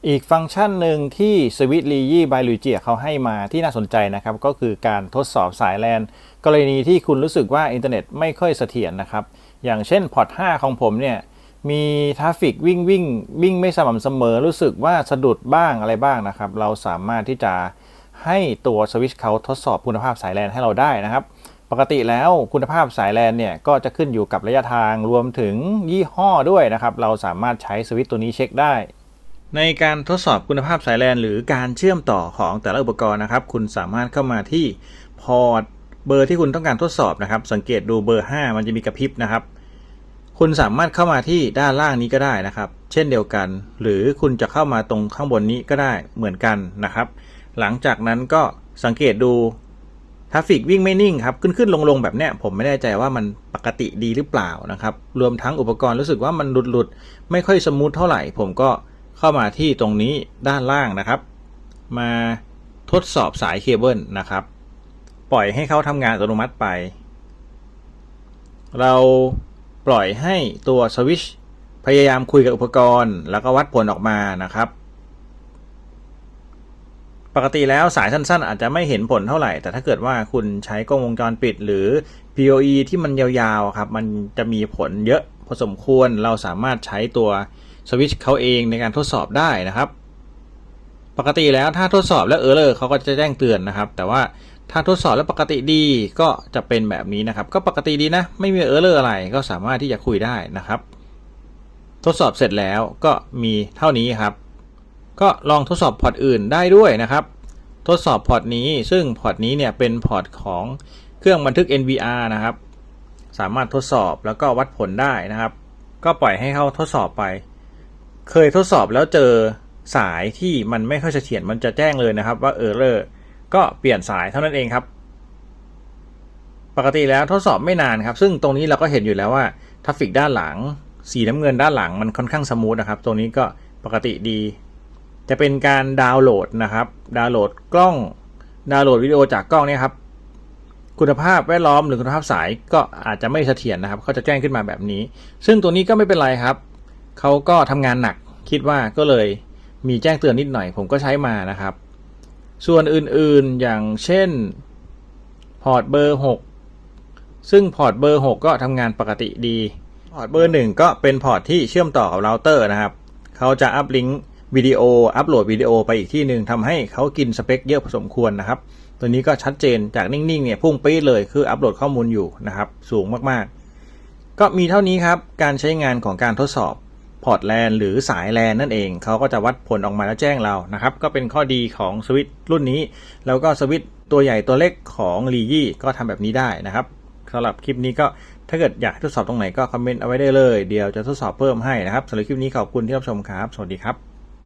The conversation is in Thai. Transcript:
อีกฟังก์ชันหนึ่งที่สวิตลียี่บายลุยเจียเขาให้มาที่น่าสนใจนะครับก็คือการทดสอบสายแลนกรณีที่คุณรู้สึกว่าอินเทอร์เน็ตไม่ค่อยเสถียรนะครับอย่างเช่นพอร์ต5ของผมเนี่ยมีทราฟฟิกวิ่งไม่สม่ำเสมอรู้สึกว่าสะดุดบ้างอะไรบ้างนะครับเราสามารถที่จะให้ตัวสวิตช์เขาทดสอบคุณภาพสายแลนให้เราได้นะครับปกติแล้วคุณภาพสายแลนเนี่ยก็จะขึ้นอยู่กับระยะทางรวมถึงยี่ห้อด้วยนะครับเราสามารถใช้สวิตช์ตัวนี้เช็คได้ในการทดสอบคุณภาพสายแลนหรือการเชื่อมต่อของแต่ละอุปกรณ์นะครับคุณสามารถเข้ามาที่พอร์ตเบอร์ที่คุณต้องการทดสอบนะครับสังเกตดูเบอร์5มันจะมีกระพริบนะครับคุณสามารถเข้ามาที่ด้านล่างนี้ก็ได้นะครับเช่นเดียวกันหรือคุณจะเข้ามาตรงข้างบนนี้ก็ได้เหมือนกันนะครับหลังจากนั้นก็สังเกตดูทราฟฟิกวิ่งไม่นิ่งครับขึ้นลงแบบเนี้ยผมไม่แน่ใจว่ามันปกติดีหรือเปล่านะครับรวมทั้งอุปกรณ์รู้สึกว่ามันหลุดไม่ค่อยสมูทเท่าไหร่ผมก็เข้ามาที่ตรงนี้ด้านล่างนะครับมาทดสอบสายเคเบิลนะครับปล่อยให้เขาทำงานอัตโนมัติไปเราปล่อยให้ตัวสวิตช์พยายามคุยกับอุปกรณ์แล้วก็วัดผลออกมานะครับปกติแล้วสายสั้นๆอาจจะไม่เห็นผลเท่าไหร่แต่ถ้าเกิดว่าคุณใช้กล้องวงจรปิดหรือ PoE ที่มันยาวๆครับมันจะมีผลเยอะพอสมควรเราสามารถใช้ตัวสวิตช์เขาเองในการทดสอบได้นะครับปกติแล้วถ้าทดสอบแล้วเออร์เขาก็จะแจ้งเตือนนะครับแต่ว่าถ้าทดสอบแล้วปกติดีก็จะเป็นแบบนี้นะครับก็ปกติดีนะไม่มีเออร์อะไรก็สามารถที่จะคุยได้นะครับทดสอบเสร็จแล้วก็มีเท่านี้ครับก็ลองทดสอบพอร์ตอื่นได้ด้วยนะครับทดสอบพอร์ตนี้ซึ่งพอร์ตนี้เนี่ยเป็นพอร์ตของเครื่องบันทึก NVR นะครับสามารถทดสอบแล้วก็วัดผลได้นะครับก็ปล่อยให้เขาทดสอบไปเคยทดสอบแล้วเจอสายที่มันไม่ค่อยเสถียรมันจะแจ้งเลยนะครับว่าerrorก็เปลี่ยนสายเท่านั้นเองครับปกติแล้วทดสอบไม่นานครับซึ่งตรงนี้เราก็เห็นอยู่แล้วว่าทราฟฟิกด้านหลังสีน้ำเงินด้านหลังมันค่อนข้างสมูทนะครับตรงนี้ก็ปกติดีจะเป็นการดาวน์โหลดนะครับดาวน์โหลดกล้องดาวน์โหลดวิดีโอจากกล้องเนี่ยครับคุณภาพแวดล้อมหรือคุณภาพสายก็อาจจะไม่เสถียรนะครับเขาจะแจ้งขึ้นมาแบบนี้ซึ่งตัวนี้ก็ไม่เป็นไรครับเขาก็ทำงานหนักคิดว่าก็เลยมีแจ้งเตือนนิดหน่อยผมก็ใช้มานะครับส่วนอื่นๆอย่างเช่นพอร์ตเบอร์6ซึ่งพอร์ตเบอร์6ก็ทำงานปกติดีพอร์ตเบอร์1ก็เป็นพอร์ตที่เชื่อมต่อกับเราเตอร์นะครับเขาจะอัพลิงก์วิดีโออัปโหลดวิดีโอไปอีกที่หนึ่งทำให้เขากินสเปคเยอะพอสมควรนะครับตัวนี้ก็ชัดเจนจากนิ่งๆเนี่ยพุ่งปี๊ดเลยคืออัปโหลดข้อมูลอยู่นะครับสูงมากๆก็มีเท่านี้ครับการใช้งานของการทดสอบพอร์ตแลนหรือสายแลนนั่นเองเขาก็จะวัดผลออกมาแล้วแจ้งเรานะครับก็เป็นข้อดีของสวิตช์รุ่นนี้แล้วก็สวิตช์ตัวใหญ่ตัวเล็กของลียี่ก็ทำแบบนี้ได้นะครับสำหรับคลิปนี้ก็ถ้าเกิดอยากทดสอบตรงไหนก็คอมเมนต์เอาไว้ได้เลยเดี๋ยวจะทดสอบเพิ่มให้นะครับสำหรับคลิปนี้ขอบคุณที่รับชมครับสวัสดีครับ